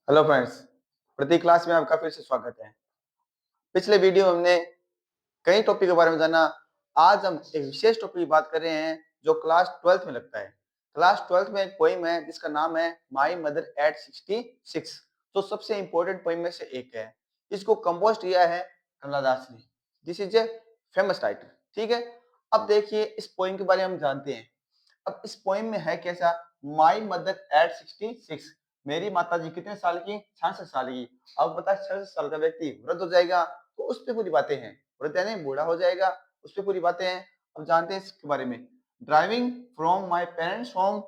Hello friends, प्रति class में आपका फिर से स्वागत है। पिछले वीडियो में हमने कई टॉपिक के बारे में जाना। आज हम एक विशेष टॉपिक की बात कर रहे हैं जो क्लास 12th में लगता है। क्लास 12th में एक पोइम है जिसका नाम है माई मदर एट 66। तो सबसे इंपॉर्टेंट पोइम में से एक है। इसको कंपोज किया है कमलादास ने। This is a famous writer. ठीक है, अब देखिए इस पोइम के बारे में हम जानते हैं। अब इस पोइम में है कैसा, माई मदर एट 66, मेरी माता जी कितने साल की, 66 साल की। अब बता 66 साल का व्यक्ति वृद्ध हो जाएगा तो उस पे पूरी बातें हैं। वृद्ध यानी बूढ़ा हो जाएगा, उस पे पूरी बातें हैं। अब जानते हैं इसके बारे में। Driving from my parents home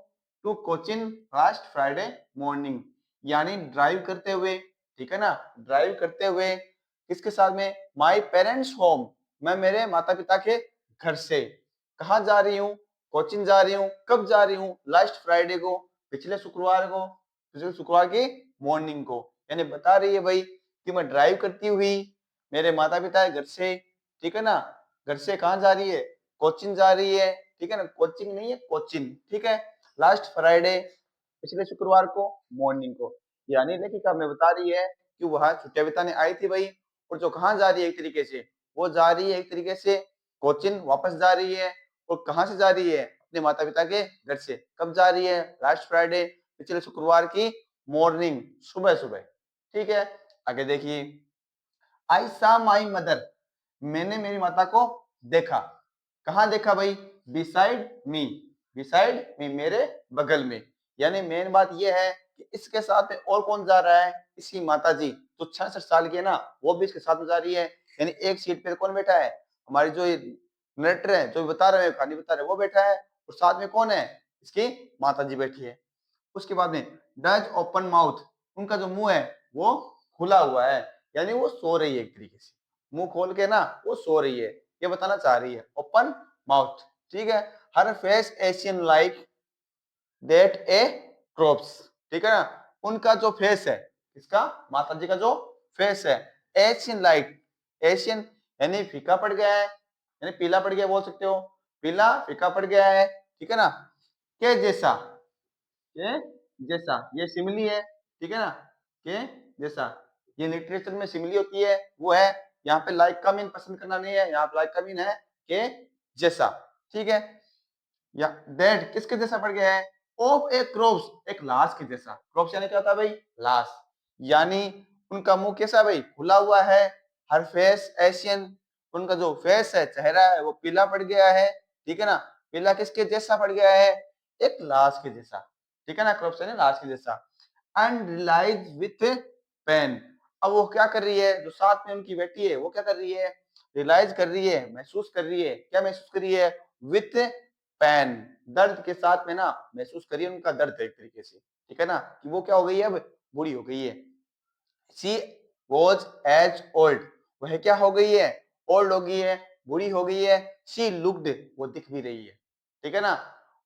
to Cochin last Friday morning, यानी ड्राइव करते हुए, ठीक है ना, ड्राइव करते हुए किसके साथ में, माई पेरेंट्स होम, मैं मेरे माता पिता के घर से कहाँ जा रही हूँ, कोचिंग जा रही हूँ। कब जा रही हूँ, लास्ट फ्राइडे को, पिछले शुक्रवार को, पिछले शुक्रवार की मॉर्निंग को। यानी बता रही है भाई कि मैं ड्राइव करती हुई मेरे माता पिता के घर से, ठीक है ना, घर से कहाँ जा रही है, कोचिंग जा रही है, ठीक है ना, कोचिंग नहीं है कोचिंग, ठीक है, लास्ट फ्राइडे, पिछले शुक्रवार को मॉर्निंग को। यानी लेखिका हमें बता रही है कि वह छुट्टियां बिताने आई थी भाई, और जो कहाँ जा रही है एक तरीके से, वो जा रही है एक तरीके से कोचिंग वापस जा रही है। और कहाँ से जा रही है, अपने माता पिता के घर से। कब जा रही है, लास्ट फ्राइडे, पिछले शुक्रवार की मॉर्निंग, सुबह सुबह। ठीक है, आगे देखिए। आई सा माई मदर, मैंने मेरी माता को देखा। कहाँ देखा भाई, बिसाइड मी, बिसाइड मी, मेरे बगल में। यानी मेन बात यह है कि इसके साथ में और कौन जा रहा है, इसकी माता जी तो 66 साल की है ना, वो भी इसके साथ में जा रही है। यानी एक सीट पे कौन बैठा है, हमारी जो नरेटर है, जो बता रहे हैं, कहानी बता रहे हैं, वो बैठा है। और साथ में कौन है, इसकी माता जी बैठी है। उसके बाद में डज ओपन माउथ, उनका जो मुंह है वो खुला हुआ है। यानी वो सो रही है एक तरीके से, मुंह खोल के ना वो सो रही है, ये बताना चाह रही है, ओपन माउथ। ठीक है, हर face Asian like that a crops, ठीक है ना, उनका जो फेस है, इसका माता जी का जो फेस है, एशियन लाइट, एशियन यानी फीका पड़ गया है, यानी पीला पड़ गया बोल सकते हो, पीला फीका पड़ गया है, ठीक है ना, के जैसा, के जैसा, ये सिमिली है, ठीक है ना, के जैसा, ये लिटरेचर में सिमिली होती है, वो है। यहाँ पे लाइक का मीन पसंद करना नहीं है, यहाँ पे लाइक का मीन है के जैसा, ठीक है। या दैट किसके जैसा पड़ गया है, ऑफ ए क्रॉप्स, एक लाश के जैसा। क्रॉप्स यानी क्या होता है भाई, लाश। यानी उनका मुंह कैसा भाई, खुला हुआ है। हर फेस एशियन, उनका जो फेस है, चेहरा है, वो पीला पड़ गया है, ठीक है ना। पीला किसके जैसा पड़ गया है, एक लाश के जैसा, ठीक है ना, क्रॉप्स यानी लाश के जैसा। एंड रिलाइज विथ पेन, अब वो क्या कर रही है, जो साथ में उनकी बेटी है, वो क्या कर रही है, रियलाइज कर रही है, महसूस कर रही है। क्या महसूस कर रही है, विथ पेन, दर्द के साथ में ना महसूस करिए उनका दर्द एक तरीके से, ठीक है ना, कि वो क्या हो गई है, अब बूढ़ी हो गई है। शी वॉज एज ओल्ड, वह क्या हो गई है, ओल्ड हो गई है, बूढ़ी हो गई है। शी लुक्ड, वो दिख भी रही है, ठीक है ना,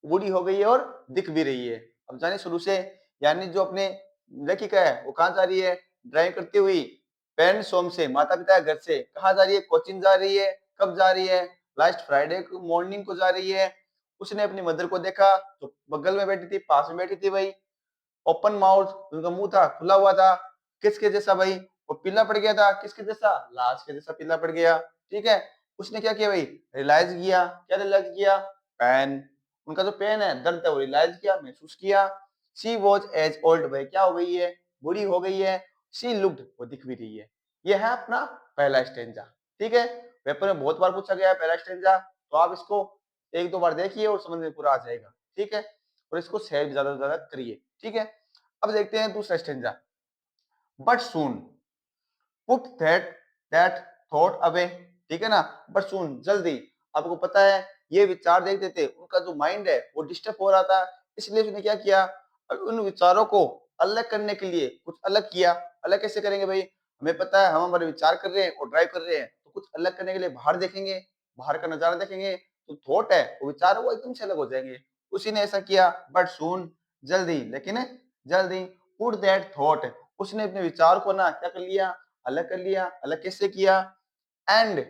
बूढ़ी हो गई है और दिख भी रही है। अब जाने शुरू से, यानी जो अपने लेखिका है वो कहाँ जा रही है, ड्राइव करती हुई पेरेंट्स होम से, माता पिता के घर से कहाँ जा रही है, कोचिंग जा रही है। कब जा रही है, लास्ट फ्राइडे को मॉर्निंग को जा रही है। उसने अपनी मदर को देखा तो बगल में बैठी थी, पास में बैठी थी भाई, ओपन माउथ, उनका मुंह था खुला हुआ था। किसके जैसा भाई, वो पीला पड़ गया था, किसके जैसा, लाश के जैसा पीला पड़ गया, ठीक है। उसने क्या किया भाई, रियलाइज किया। क्या रियलाइज किया, पेन, उनका जो पेन है, दर्द है, वो रियलाइज किया, महसूस किया। शी वॉज एज ओल्ड, भाई क्या हो गई है, बूढ़ी हो गई है। शी लुक्ड, वो दिख भी रही है। ये है अपना पहला स्टेंजा, ठीक है। पेपर में बहुत बार पूछा गया है पहला स्टेंजा, तो आप इसको एक दो बार देखिए और समझ में पूरा आ जाएगा, ठीक है। और इसको शेयर भी ज्यादा से ज्यादा करिए, ठीक है। अब देखते हैं दूसरा stanza. But soon put that thought away, ठीक है ना, बट सून, जल्दी। आपको पता है ये विचार देखते थे, उनका जो माइंड है वो डिस्टर्ब हो रहा था, इसलिए उसने क्या किया, उन विचारों को अलग करने के लिए कुछ अलग किया। अलग कैसे करेंगे भाई, हमें पता है हम हमारे विचार कर रहे हैं और ड्राइव कर रहे हैं, तो कुछ अलग करने के लिए बाहर देखेंगे, बाहर का नजारा देखेंगे, तो थॉट है, वो विचार है, वो एकदम से अलग हो जाएंगे। उसी ने ऐसा किया, बट सून, जल्दी, लेकिन जल्दी, पुट दैट थॉट, उसने अपने विचार को ना क्या कर लिया, अलग कर लिया। अलग कैसे किया, and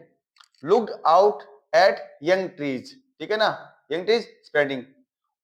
looked out at young trees, ठीक है ना, यंग ट्रीज स्प्रेडिंग।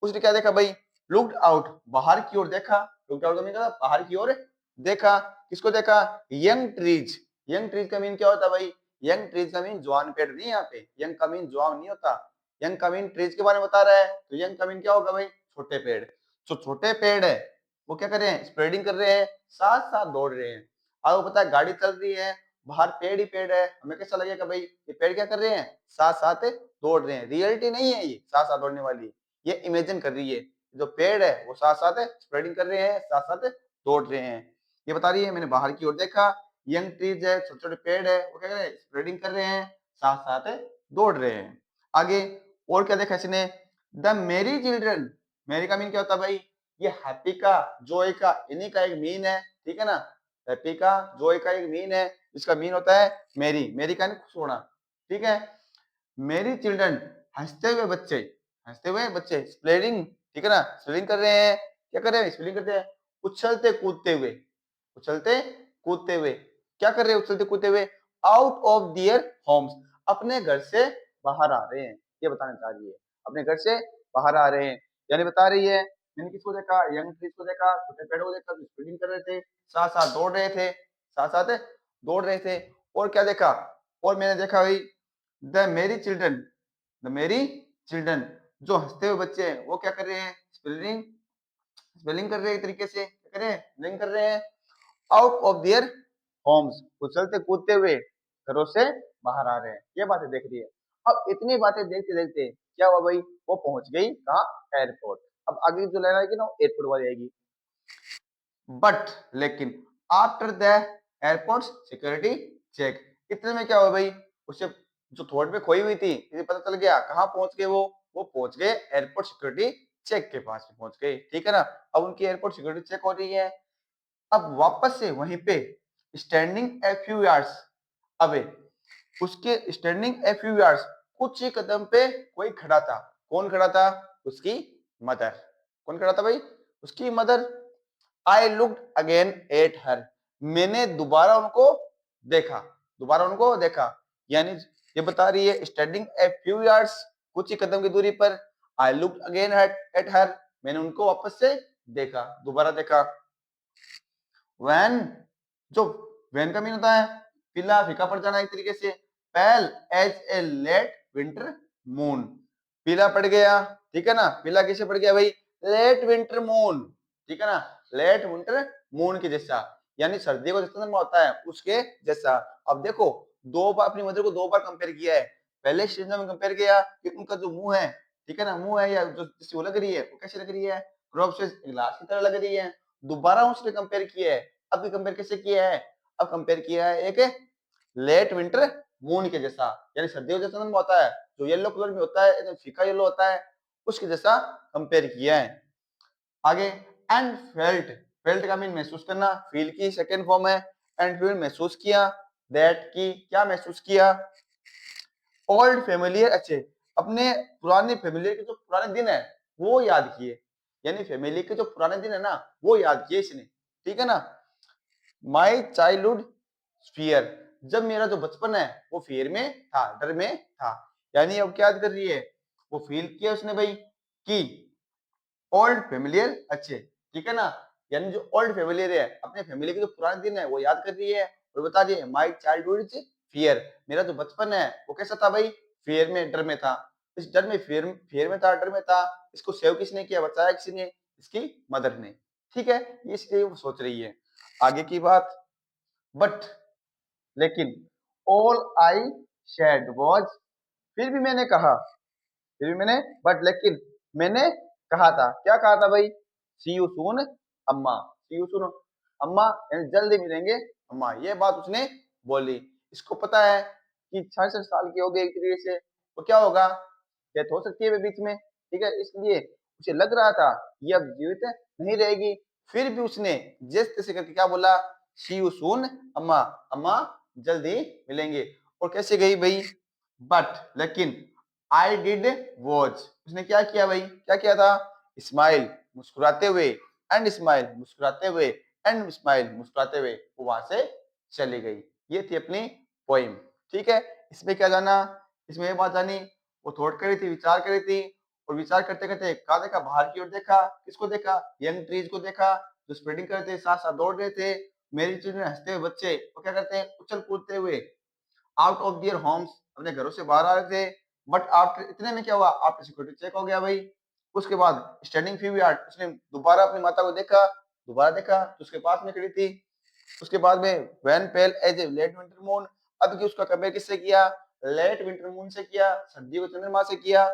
उसने क्या देखा भाई, लुक्ड आउट, बाहर की ओर देखा। लुक्ड आउट का मतलब बाहर की ओर देखा, किसको देखा? Young trees. यंग ट्रीज का मीन क्या होता है भाई? यंग ट्रीज का मीन जवान पेड़ नहीं, यहाँ पे यंग का मीन जवान नहीं होता। यंग का मीन ट्रीज के बारे में बता रहा है, तो यंग का मीन क्या होगा भाई? छोटे पेड़। जो छोटे पेड़ है वो क्या कर रहे हैं? स्प्रेडिंग कर रहे हैं, साथ साथ दौड़ रहे हैं। आपको पता है गाड़ी चल रही है, बाहर पेड़ ही पेड़ है, हमें कैसा लगेगा भाई ये पेड़ क्या कर रहे हैं? साथ साथ दौड़ रहे हैं। रियलिटी नहीं है ये साथ साथ दौड़ने वाली, ये इमेजिन कर रही है। जो पेड़ है वो साथ साथ स्प्रेडिंग कर रहे हैं, साथ साथ दौड़ रहे हैं। ये बता रही है मैंने बाहर की ओर देखा, यंग ट्रीज है, छोटे छोटे पेड़ है, वो क्या कर रहे हैं? स्प्रेडिंग कर रहे हैं, साथ साथ दौड़ रहे हैं। आगे और क्या देखा इसने? द मेरी चिल्ड्रन। मेरी का मीन क्या होता है भाई? ये हैप्पी का, जॉय का, इन्हीं का एक मीन है, ठीक है ना? हैप्पी का, जॉय का एक मीन है, इसका मीन होता है मेरी। मेरी का नहीं खुश होना, ठीक है? मेरी चिल्ड्रन, हंसते हुए बच्चे, हंसते हुए बच्चे, स्प्लेडिंग, ठीक है ना? स्प्लेडिंग कर रहे हैं, क्या कर रहे हैं? स्प्लेडिंग करते हैं, उछलते कूदते हुए, उछलते कूदते हुए, क्या कर रहे हैं? उछलते कूदते हुए, आउट ऑफ दियर होम्स, अपने घर से बाहर आ रहे हैं। ये बताना चाह रही है, अपने घर से बाहर आ रहे हैं, यानी बता रही है मैंने किसको देखा? यंग ट्रीज को देखा, छोटे पेड़ों को देखा, स्प्लेडिंग कर रहे थे, साथ साथ दौड़ रहे थे, साथ साथ दौड़ रहे थे। और क्या देखा? और मैंने देखा भाई द मेरी चिल्ड्रन, द मेरी चिल्ड्रन, जो हंसते हुए बच्चे हैं वो क्या कर रहे हैं? स्पेलिंग, स्पेलिंग कर रहे हैं, एक तरीके से क्या कर रहे हैं? स्पेलिंग कर रहे हैं, आउट ऑफ देयर होम्स, उछलते कूदते हुए घरों से बाहर आ रहे हैं। ये बातें देख रही है। अब इतनी बातें देखते देखते क्या हुआ भाई? वो पहुंच गई कहाँ? एयरपोर्ट। अब आगे जो लाइन आएगी ना वो एयरपोर्ट वाली आएगी। बट लेकिन after the airport security check, इतने में क्या हुआ भाई? उसे जो थोट में खोई हुई थी इसे पता चल गया, कहाँ पहुंच गए वो पहुंच गए एयरपोर्ट सिक्योरिटी चेक के पास में पहुंच गए, ठीक है ना? अब उनकी एयरपोर्ट सिक्योरिटी चेक हो रही है। अब वापस से वहीं पे standing a few yards away, उसके स्टैंडिंग ए फ्यू यार्ड्स, कुछ ही कदम पे कोई खड़ा था। कौन खड़ा था? उसकी मदर। कौन खड़ा था भाई? उसकी mother. I looked again at her, मैंने दोबारा उनको देखा, दोबारा उनको देखा, यानी ये बता रही है स्टैंडिंग ए फ्यू यार्ड्स, कुछ ही कदम की दूरी पर, I looked again at her, मैंने उनको वापस से देखा, दोबारा देखा। वैन, जो वैन का मीन होता है पीला फीका पड़ जाना, एक तरीके से pale as a late winter moon, पीला पड़ गया, ठीक है ना? पीला कैसे पड़ गया भाई? लेट विंटर मून, ठीक है ना? लेट विंटर मून के जैसा, यानी सर्दी को जैसा होता है उसके जैसा। अब देखो दो बार अपनी मदर को दो बार कंपेयर किया है। पहले स्टेज में कंपेयर किया कि उनका जो मुंह है, ठीक है ना, मुंह है या जो जैसी वो लग रही है वो कैसी लग रही है? क्रॉप से ग्लास की तरह लग रही है। दोबारा उसने कंपेयर किया है। अब भी कंपेयर कैसे किया है? अब कंपेयर किया है एक लेट विंटर मून के जैसा, यानी सर्दियों जैसा रंग होता है जो येलो कलर में होता है, एकदम फीका येलो होता है, उसके जैसा कंपेयर किया है। आगे एंड फेल्ट, फेल्ट का मीन महसूस करना, फील की सेकंड फॉर्म है। एंड फील महसूस किया, दैट की क्या महसूस किया? ओल्ड फेमिलियर, अच्छे अपने पुराने फेमिलियर के जो पुराने दिन है वो याद किए, यानी फैमिली के जो पुराने दिन है ना वो याद किए इसने, ठीक है ना? माई चाइल्डहुड फियर, जब मेरा जो बचपन है वो फियर में था, डर में था, यानी अब क्या याद कर रही है? वो फील किया उसने भाई कि ओल्ड फेमिलियर अच्छे, ठीक है ना? यानी जो ओल्ड फेमिलियर है अपने फैमिली के जो पुराने दिन है वो याद कर रही है और बता रही है माई चाइल्डहुड फियर, मेरा जो बचपन है वो कैसा था भाई? फियर में, डर में था। इस डर में, फियर फियर में था, डर में था। इसको सेव किसने किया, बचाया किसने? इसकी मदर ने, ठीक है? इसलिए वो सोच रही है आगे की बात। बट लेकिन ऑल आई शेड वॉज, फिर भी मैंने कहा, फिर भी मैंने, बट लेकिन मैंने कहा था, क्या कहा था भाई? सी यू सून अम्मा, सी यू सून अम्मा, यानी जल्दी मिलेंगे अम्मा, ये बात उसने बोली। इसको पता है कि 66 साल की हो गई एक तरीके से, तो क्या होगा? डेथ हो सकती है बीच में, ठीक है? इसलिए उसे लग रहा था ये अब जीवित नहीं रहेगी, फिर भी उसने जिस तैसे करके क्या बोला? सी यू सून अम्मा, अम्मा जल्दी मिलेंगे। और कैसे गई भाई? बट लेकिन आई डिड वॉच, उसने क्या किया भाई? क्या किया था? स्माइल, मुस्कुराते हुए, एंड स्माइल, मुस्कुराते हुए, एंड स्माइल, मुस्कुराते हुए वो वहां से चली गई। ये थी अपनी पोइम, ठीक है? इसमें क्या जाना? इसमें ये बात जानी वो थॉट कर रही थी, विचार कर रही थी, और विचार करते करते कहा देखा? बाहर की ओर देखा, किसको देखा? यंग ट्रीज को देखा जो स्प्रेडिंग कर रहे थे, साथ साथ दौड़ रहे थे, मेरी चिड़िया हंसते हुए बच्चे वो क्या करते हैं, उछल कूदते हुए आउट ऑफ देयर होम्स, अपने घरों से बाहर आ रहे थे। बट आफ्टर इतने में क्या हुआ, आफ्टर सिक्योरिटी चेक हो गया भाई। उसके बाद स्टैंडिंग फ्यू यार्ड, उसने दोबारा अपनी माता को देखा, दोबारा देखा तो उसके पास में खड़ी थी। उसके बाद में when pale as a late winter moon, अब की उसका कंपेयर किससे किया, लेट विंटर मून से किया, सर्दी को चंद्रमा से किया।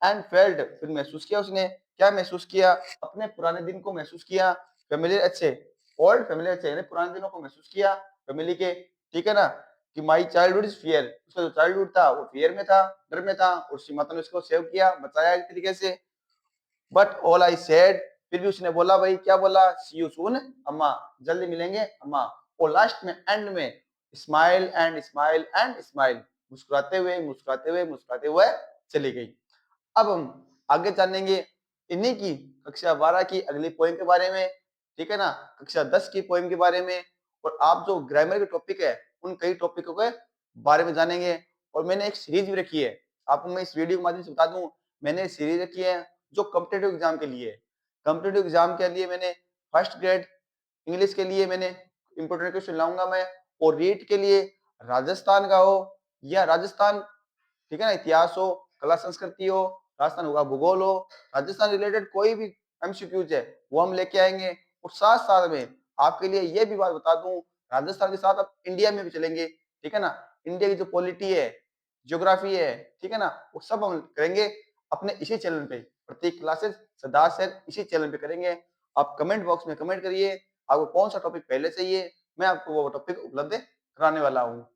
एंड फेल्ट, फिर महसूस किया उसने, क्या महसूस किया, अपने पुराने दिन को महसूस किया, फेमिलियर अच्छे, ओल्ड फेमिलियर अच्छे यानी पुराने दिनों को महसूस किया फैमिली के, ठीक है ना। कि माई चाइल्डहुड इज फियर, उसका जो चाइल्डहुड था वो फियर में था, डर में था, और उसकी माता ने उसको सेव किया, बचाया एक तरीके से। बट ऑल आई सेड, फिर भी उसने बोला भाई, क्या बोला, सी यू सून अम्मा, जल्दी मिलेंगे अम्मा। और लास्ट में एंड में smile and smile and smile, मुस्कुराते हुए मुस्कुराते हुए मुस्कुराते हुए चली गई। अब हम आगे जानेंगे इन्हीं की कक्षा 12 की अगली पोएम के बारे में, ठीक है ना, कक्षा 10 की पोएम के बारे में। और आप जो ग्रामर के टॉपिक है उन कई टॉपिकों के बारे में जानेंगे। और मैंने एक सीरीज भी रखी है, आपको मैं इस वीडियो के माध्यम से बता दूं, मैंने सीरीज रखी है जो कॉम्पिटेटिव एग्जाम के लिए। कॉम्पिटेटिव एग्जाम के लिए मैंने फर्स्ट ग्रेड इंग्लिश के लिए मैंने इंपोर्टेंट क्वेश्चन लाऊंगा मैं। और रीट के लिए राजस्थान का हो या राजस्थान, ठीक है ना, इतिहास हो, कला संस्कृति हो, राजस्थान होगा भूगोल हो, राजस्थान रिलेटेड कोई भी एमसीक्यूज है वो हम लेके आएंगे। और साथ साथ में आपके लिए ये भी बात बता दूं, राजस्थान के साथ आप इंडिया में भी चलेंगे, ठीक है ना। इंडिया की जो पॉलिटी है, ज्योग्राफी है, ठीक है ना, वो सब हम करेंगे अपने इसी चैनल पे। प्रत्येक क्लासेस सदा से इसी चैनल पे करेंगे। आप कमेंट बॉक्स में कमेंट करिए आपको कौन सा टॉपिक पहले चाहिए, मैं आपको वो टॉपिक उपलब्ध कराने वाला हूँ।